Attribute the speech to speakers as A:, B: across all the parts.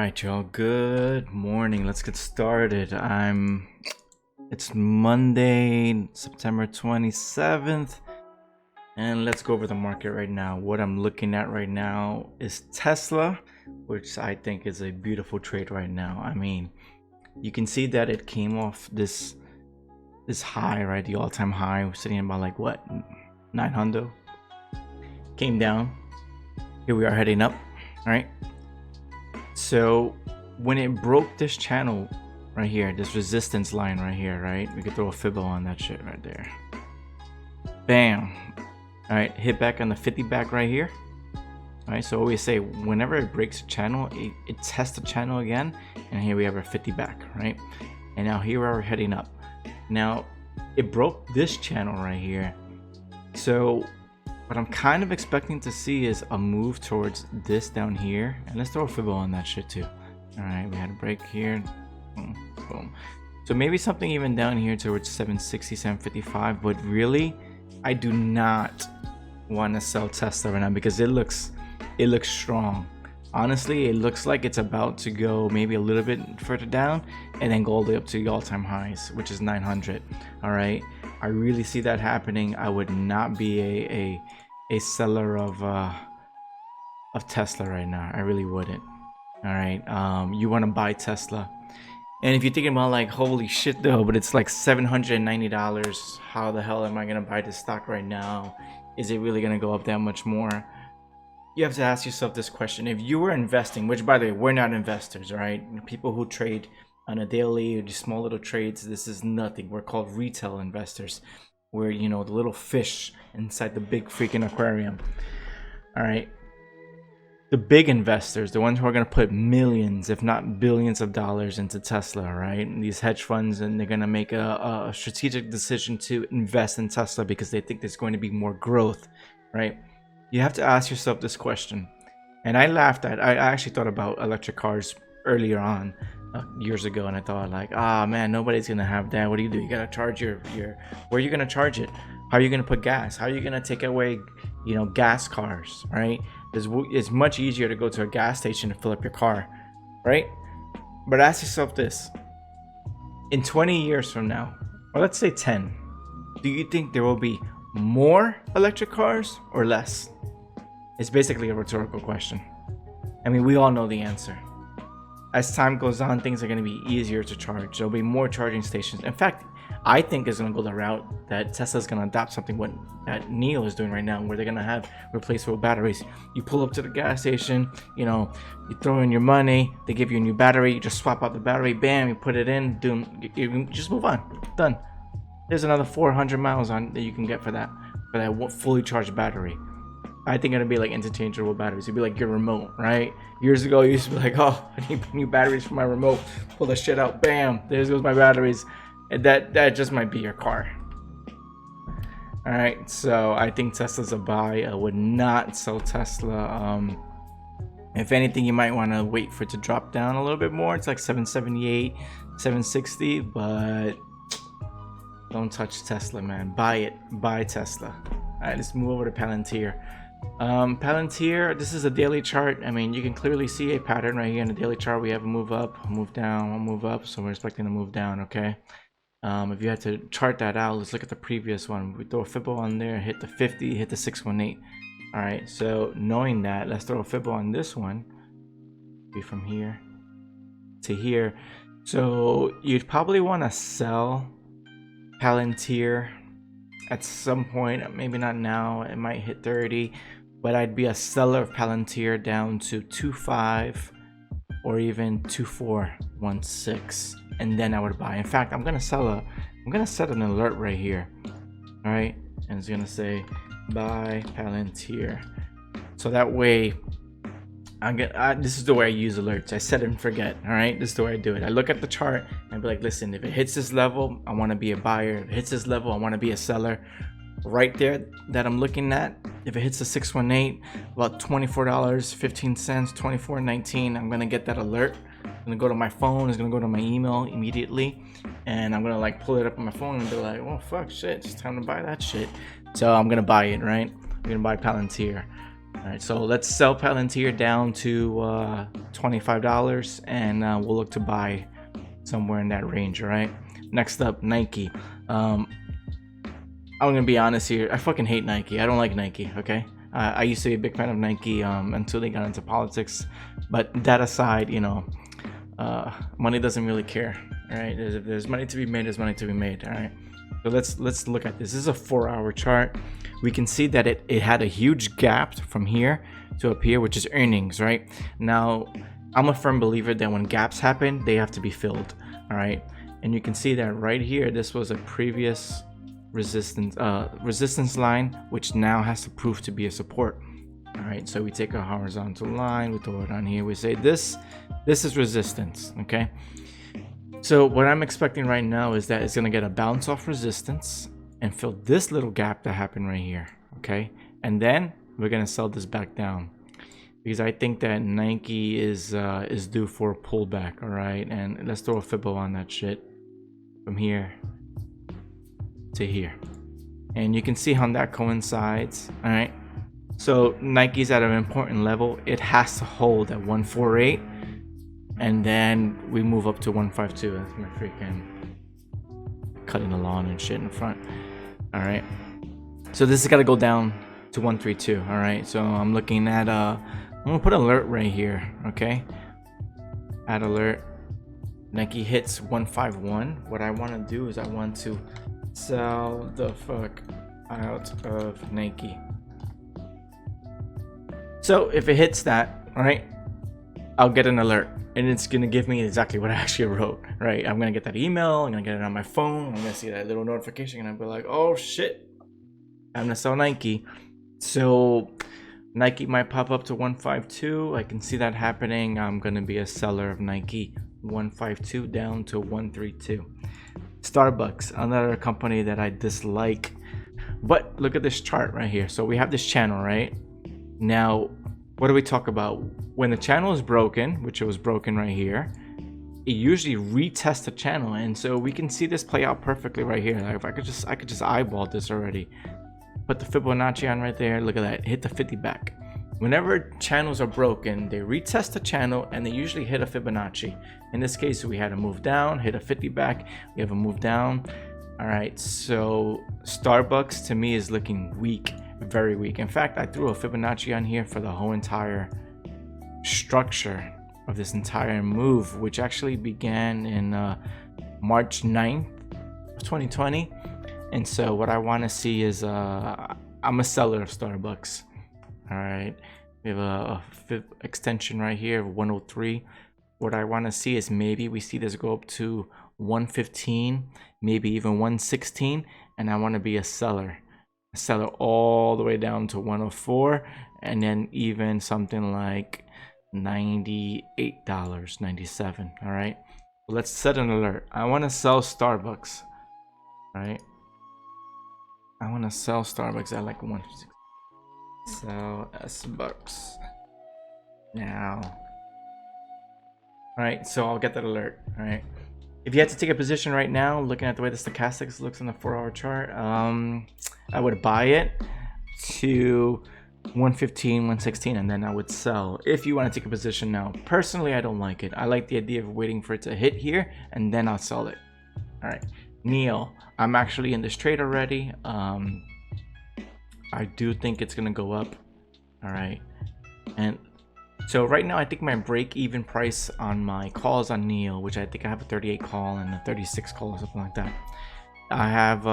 A: right, y'all. Good morning. Let's get started. It's Monday, September 27th, and let's go over the market right now. What I'm looking at right now is Tesla, which I think is a beautiful trade right now. I mean, you can see that it came off this high, right? The all-time high. We're sitting about like what, 900. Came down. Here we are heading up, right? So when it broke this channel right here, this resistance line right here, right? We could throw a fib on that shit right there. Bam. All right, hit back on the 50 back right here. All right, so always say whenever it breaks a channel, it tests the channel again, and here we have our 50 back, right? And now here we're heading up. Now it broke this channel right here. So what I'm kind of expecting to see is a move towards this down here. And let's throw a fib on that shit too. All right, we had a break here. Boom, boom. So maybe something even down here towards 760, 755. But really, I do not want to sell Tesla right now because it looks strong. Honestly, it looks like it's about to go maybe a little bit further down and then go all the way up to the all-time highs, which is 900. All right, I really see that happening. I would not be a seller of Tesla right now. I really wouldn't. All right, you want to buy Tesla, and if you're thinking about like, holy shit though, but it's like $790. How the hell am I gonna buy this stock right now? Is it really gonna go up that much more? You have to ask yourself this question. If you were investing, which by the way, we're not investors, right? People who trade on a daily or just small little trades, this is nothing. We're called retail investors. We're, you know, the little fish inside the big freaking aquarium. All right. The big investors, the ones who are going to put millions, if not billions of dollars into Tesla, right? And these hedge funds, and they're going to make a strategic decision to invest in Tesla because they think there's going to be more growth, right? You have to ask yourself this question. And I actually thought about electric cars earlier on years ago, and I thought like, man, nobody's gonna have that. What do? You gotta charge your where are you gonna charge it? How are you gonna put gas? How are you gonna take away, you know, gas cars, right? It's much easier to go to a gas station to fill up your car, right? But ask yourself this: in 20 years from now, or let's say 10, do you think there will be more electric cars or less? It's basically a rhetorical question. I mean, we all know the answer. As time goes on, things are going to be easier to charge. There'll be more charging stations. In fact, I think it's going to go the route that Tesla's going to adopt something that NIO is doing right now, where they're going to have replaceable batteries. You pull up to the gas station, you know, you throw in your money, they give you a new battery, you just swap out the battery, bam, you put it in, you just move on, done. There's another 400 miles on that you can get for that fully charged battery. I think it'll be like interchangeable batteries. It'd be like your remote, right? Years ago, you used to be like, oh, I need new batteries for my remote. Pull the shit out, bam, there goes my batteries. And that just might be your car. All right, so I think Tesla's a buy. I would not sell Tesla. If anything, you might want to wait for it to drop down a little bit more. It's like 778, 760, but don't touch Tesla, man. Buy it. Buy Tesla. All right, let's move over to Palantir. Palantir, this is a daily chart. I mean, you can clearly see a pattern right here in the daily chart. We have a move up, a move down, a move up. So we're expecting a move down, okay? If you had to chart that out, let's look at the previous one. We throw a fib on there, hit the 50, hit the 618. All right, so knowing that, let's throw a fib on this one. Be from here to here. So you'd probably want to sell Palantir at some point, maybe not now. It might hit 30, but I'd be a seller of Palantir down to 2.5 or even 2.416, and then I would buy. In fact, I'm gonna set an alert right here. All right, and it's gonna say buy Palantir, so that way this is the way I use alerts. I set it and forget. All right, this is the way I do it. I look at the chart and be like, listen, if it hits this level, I want to be a buyer. If it hits this level, I want to be a seller. Right there that I'm looking at, if it hits the 618, about $24.15, $24.19, I'm gonna get that alert. I'm gonna go to my phone. It's gonna go to my email immediately, and I'm gonna like pull it up on my phone and be like, oh fuck, shit, it's time to buy that shit. So I'm gonna buy it, right? I'm gonna buy Palantir. All right, so let's sell Palantir down to $25, and we'll look to buy somewhere in that range. All right. Next up, Nike. I'm gonna be honest here. I fucking hate Nike. I don't like Nike. Okay. I used to be a big fan of Nike until they got into politics. But that aside, you know, money doesn't really care. All right. If there's money to be made, there's money to be made. All right. So let's look at this. This is a 4-hour chart. We can see that it had a huge gap from here to up here, which is earnings, right? Now, I'm a firm believer that when gaps happen, they have to be filled. All right. And you can see that right here, this was a previous resistance line, which now has to prove to be a support. All right. So we take a horizontal line, we throw it on here. We say this is resistance. Okay. So what I'm expecting right now is that it's going to get a bounce off resistance and fill this little gap that happened right here. Okay. And then we're going to sell this back down because I think that Nike is due for a pullback. All right. And let's throw a Fibbo on that shit from here to here. And you can see how that coincides. All right. So Nike's at an important level. It has to hold at 148. And then we move up to 152. That's my freaking cutting the lawn and shit in front. All right. So this has got to go down to 132. All right. So I'm looking at I'm gonna put alert right here. Okay. Add alert. Nike hits 151. What I want to do is I want to sell the fuck out of Nike. So if it hits that, all right, I'll get an alert. And it's gonna give me exactly what I actually wrote, right? I'm gonna get that email, I'm gonna get it on my phone, I'm gonna see that little notification, and I'll be like, oh shit, I'm gonna sell Nike. So Nike might pop up to 152. I can see that happening. I'm gonna be a seller of Nike. 152 down to 132. Starbucks, another company that I dislike. But look at this chart right here. So we have this channel, right? Now, what do we talk about? When the channel is broken, which it was broken right here, it usually retests the channel, and so we can see this play out perfectly right here. Like if I could just eyeball this already. Put the Fibonacci on right there. Look at that. Hit the 50 back. Whenever channels are broken, they retest the channel and they usually hit a Fibonacci. In this case, we had a move down, hit a 50 back. We have a move down. All right, so Starbucks to me is looking weak, very weak. In fact, I threw a Fibonacci on here for the whole entire structure of this entire move, which actually began in March 9th of 2020. And so what I want to see is I'm a seller of Starbucks. All right, we have a extension right here of 103. What I want to see is maybe we see this go up to 115, maybe even 116, and I want to be a seller all the way down to 104, and then even something like $98, 97. All right, let's set an alert. I want to sell Starbucks. All right, I want to sell Starbucks at like 160. Sell S-Bucks now. All right, so I'll get that alert. All right, if you had to take a position right now, looking at the way the stochastics looks on the 4-hour chart, I would buy it to 115, 116, and then I would sell if you want to take a position now. Personally, I don't like it. I like the idea of waiting for it to hit here and then I'll sell it. All right, NIO, I'm actually in this trade already. I do think it's gonna go up. All right, and so right now I think my break-even price on my calls on NIO, which I think I have a 38 call and a 36 call or something like that. I have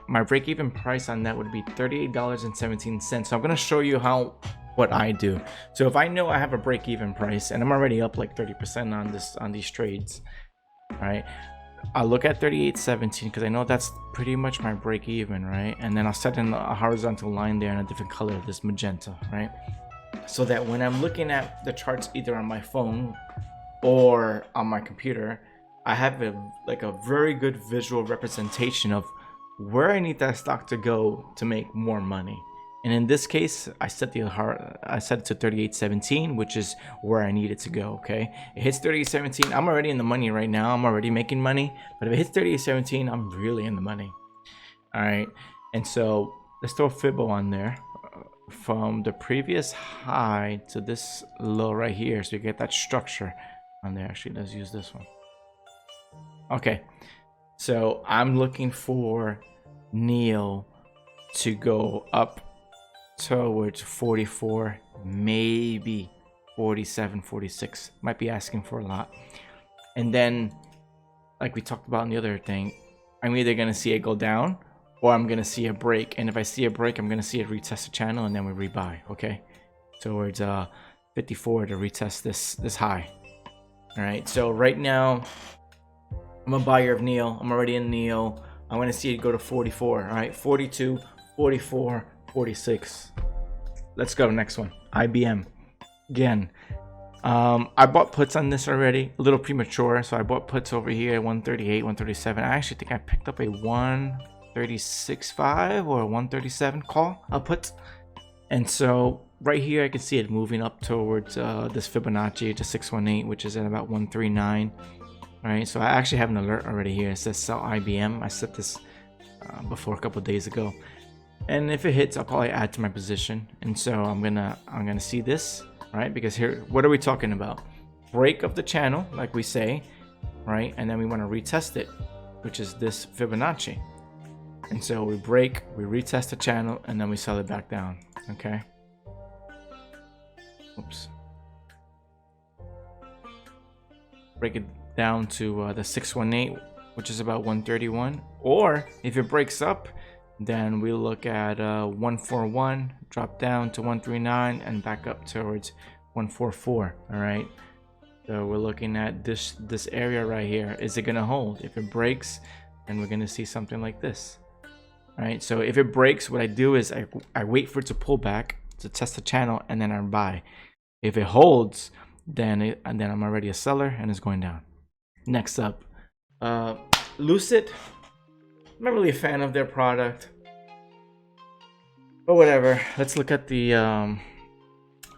A: my break-even price on that would be $38.17. So I'm gonna show you what I do. So if I know I have a break-even price and I'm already up like 30% on these trades, all right, I'll look at 38.17 because I know that's pretty much my break even, right? And then I'll set in a horizontal line there in a different color, this magenta, right? So that when I'm looking at the charts either on my phone or on my computer, I have a very good visual representation of where I need that stock to go to make more money. And in this case, I set it to 38.17, which is where I need it to go. Okay, it hits 38.17. I'm already in the money right now. I'm already making money. But if it hits 38.17, I'm really in the money. All right, and so let's throw Fibbo on there. from the previous high to this low right here, so you get that structure on there. Actually, let's use this one. Okay, so I'm looking for NEO to go up towards 44, maybe 47, 46. Might be asking for a lot. And then, like we talked about in the other thing, I'm either going to see it go down or I'm going to see a break. And if I see a break, I'm going to see it retest the channel and then we rebuy, okay? Towards 54 to retest this high. All right, so right now, I'm a buyer of NEO. I'm already in NEO. I'm going to see it go to 44, all right? 42, 44, 46. Let's go, next one. IBM. Again, I bought puts on this already, a little premature, so I bought puts over here at 138, 137. I actually think I picked up a 136.5 or a 137 call, a put. And so right here, I can see it moving up towards this Fibonacci to 618, which is at about 139. All right, so I actually have an alert already here. It says sell IBM. I set this before a couple days ago, and if it hits, I'll probably add to my position. And so I'm gonna see this, right? Because here, what are we talking about? Break of the channel, like we say, right? And then we want to retest it, which is this Fibonacci. And so we break, we retest the channel, and then we sell it back down. Okay. Oops. Break it down to the 618, which is about 131. Or if it breaks up, then we look at 141, drop down to 139, and back up towards 144. All right. So we're looking at this area right here. Is it gonna hold? If it breaks, then we're gonna see something like this. All right. So if it breaks, what I do is I wait for it to pull back to test the channel, and then I buy. If it holds, then I'm already a seller, and it's going down. Next up, Lucid. I'm not really a fan of their product, but whatever. Let's look at the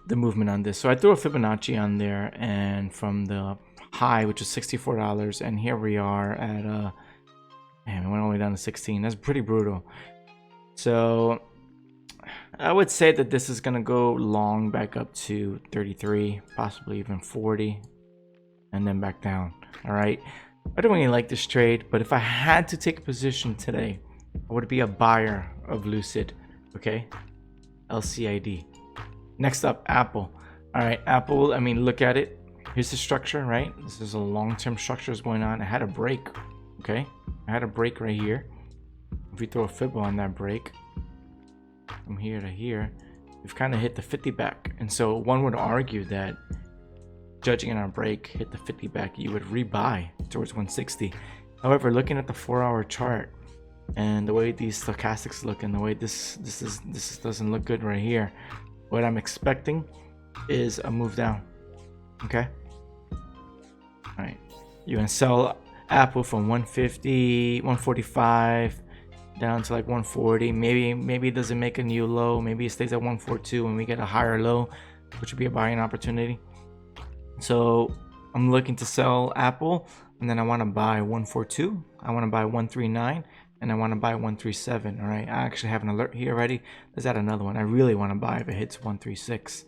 A: movement on this. So I threw a Fibonacci on there, and from the high, which is $64, and here we are at man, it went all the way down to 16. That's pretty brutal. So I would say that this is gonna go long back up to 33, possibly even 40, and then back down. All right. I don't really like this trade, but if I had to take a position today, I would be a buyer of Lucid. Okay, LCID. Next up, Apple. All right, Apple. I mean, look at it. Here's the structure, right? This is a long-term structure is going on. I had a break. Okay, I had a break right here. If we throw a fib on that break, from here to here, we've kind of hit the 50 back, and so one would argue that, judging on our break, hit the 50 back, you would rebuy towards 160. However, looking at the 4-hour chart and the way these stochastics look and the way this doesn't look good right here, what I'm expecting is a move down. Okay. All right. You can sell Apple from 150, 145 down to like 140. Maybe it doesn't make a new low. Maybe it stays at 142 and we get a higher low, which would be a buying opportunity. So I'm looking to sell Apple, and then I want to buy 142. I want to buy 139, and I want to buy 137. All right. I actually have an alert here already. Let's add another one. I really want to buy if it hits 136.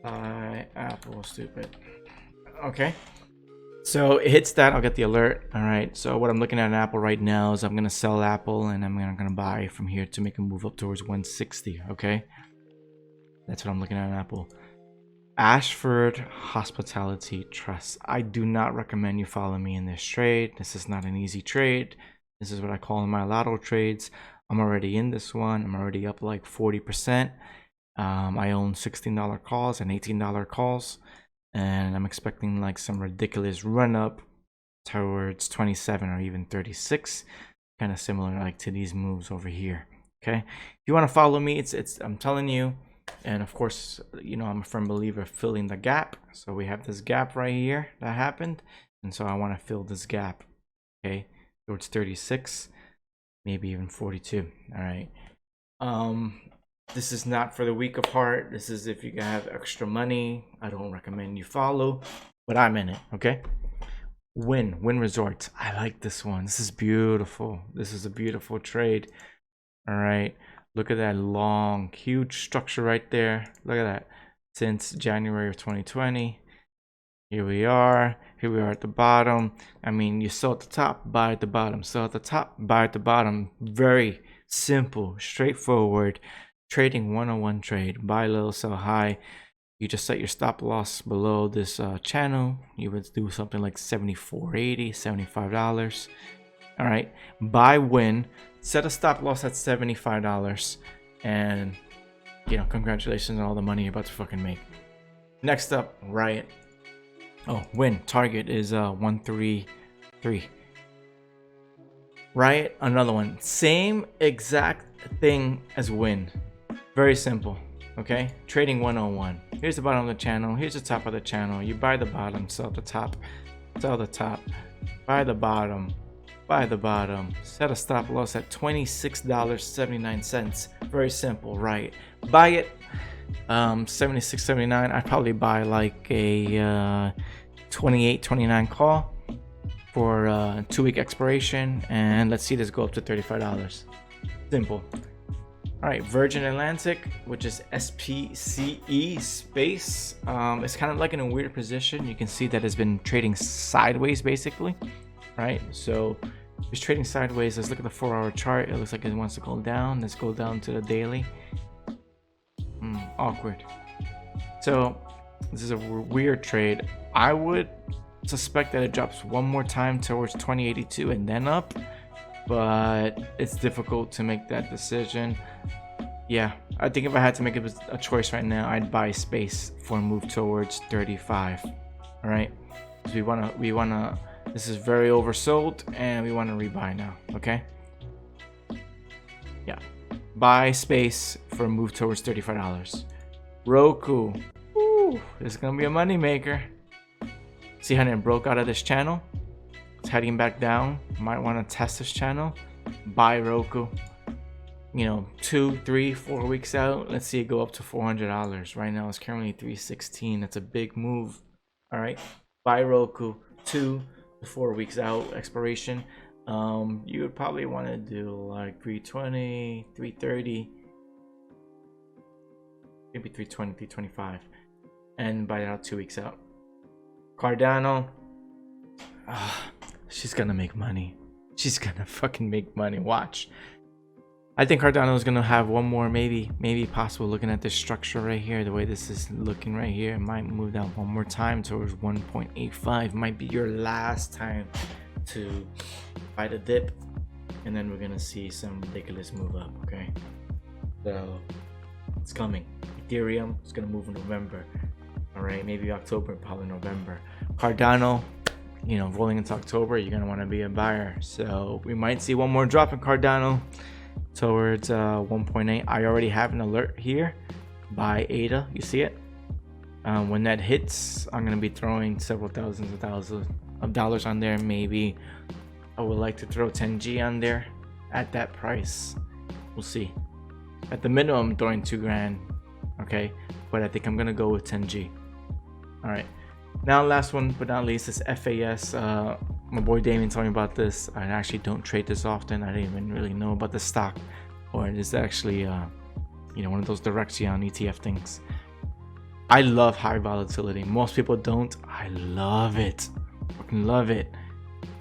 A: Buy Apple, stupid. Okay. So it hits that, I'll get the alert. All right. So what I'm looking at in Apple right now is I'm gonna sell Apple, and I'm gonna buy from here to make a move up towards 160. Okay. That's what I'm looking at in Apple. Ashford Hospitality Trust. I do not recommend you follow me in this trade. This is not an easy trade. This is what I call in my lotto trades. I'm already in this one. I'm already up like 40%. I own $16 calls and $18 calls, and I'm expecting like some ridiculous run up towards 27 or even 36, kind of similar like to these moves over here. Okay, if you want to follow me, I'm telling you. And of course, you know, I'm a firm believer of filling the gap. So we have this gap right here that happened, and so I want to fill this gap, okay, towards 36, maybe even 42. All right. This is not for the weak of heart. This is if you have extra money. I don't recommend you follow, but I'm in it. Okay. Wynn Resorts. I like this one. This is beautiful. This is a beautiful trade. All right. Look at that long, huge structure right there. Look at that. Since January of 2020. Here we are at the bottom. I mean, you sell at the top, buy at the bottom, sell at the top, buy at the bottom. Very simple, straightforward trading 101 trade. Buy low, sell high. You just set your stop loss below this channel. You would do something like $74.80, $75. All right, buy win, set a stop loss at $75, and you know, congratulations on all the money you're about to fucking make. Next up, Riot. Oh, win target is 133. Riot, another one, same exact thing as win. Very simple. Okay, trading 101. Here's the bottom of the channel, here's the top of the channel. You buy the bottom, sell the top, sell the top, buy the bottom, buy the bottom, set a stop loss at $26.79. very simple, right? Buy it $76.79. I'd probably buy like a $28.29 call for 2-week expiration, and let's see this go up to $35. Simple. All right, Virgin Atlantic, which is SPCE space. It's kind of like in a weird position. You can see that it's been trading sideways basically, right? So it's trading sideways. Let's look at the 4-hour chart. It looks like it wants to go down. Let's go down to the daily. Awkward. So this is a weird trade. I would suspect that it drops one more time towards 2082 and then up, but it's difficult to make that decision. Yeah, I think if I had to make a choice right now, I'd buy space for a move towards 35. All right, so we wanna. This is very oversold, and we want to rebuy now. Okay. Yeah, buy space for a move towards $35. Roku. Ooh, this is gonna be a money maker. See how it broke out of this channel? It's heading back down. Might want to test this channel. Buy Roku. You know, 2, 3, 4 weeks out. Let's see it go up to $400. Right now it's currently $316. That's a big move. All right, buy Roku. 2 to 4 weeks out expiration. You would probably want to do like 320, 330, maybe 320, 325, and buy it out 2 weeks out. Cardano. She's gonna make money. She's gonna fucking make money. Watch. I think Cardano is gonna have one more, maybe possible. Looking at this structure right here, the way this is looking right here, it might move down one more time towards 1.85. Might be your last time to buy the dip, and then we're gonna see some ridiculous move up. Okay, so it's coming. Ethereum is gonna move in November. All right, maybe October, probably November. Cardano, you know, rolling into October, you're gonna want to be a buyer. So we might see one more drop in Cardano towards 1.8. I already have an alert here by ADA. You see it? When that hits, I'm gonna be throwing several thousands of dollars on there. Maybe I would like to throw 10G on there at that price. We'll see. At the minimum, I'm throwing $2,000. Okay, but I think I'm gonna go with 10G. All right. Now, last one but not least is FAS. My boy Damien told me about this. I actually don't trade this often. I didn't even really know about the stock, or it is actually, you know, one of those Direxion ETF things. I love high volatility. Most people don't. I love it. Fucking love it.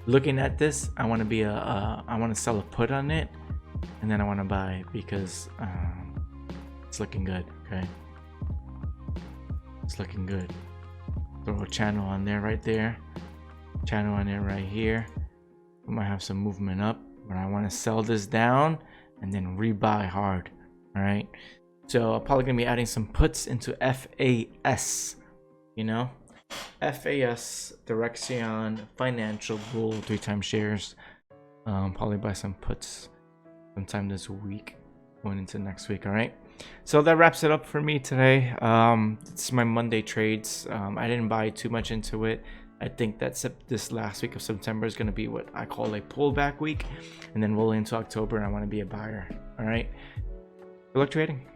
A: Looking at this, I want to be I want to sell a put on it, and then I want to buy because it's looking good. Okay, it's looking good. Throw a channel on there, right there. Channel on there, right here. We might have some movement up, but I want to sell this down and then rebuy hard. All right. So I'm probably gonna be adding some puts into FAS. You know, FAS, Direxion, Financial, Bull, 3x shares. Probably buy some puts sometime this week, going into next week. All right. So that wraps it up for me today. It's my Monday trades. I didn't buy too much into it. I think that this last week of September is going to be what I call a pullback week, and then roll into October. I want to be a buyer. All right. Good luck trading.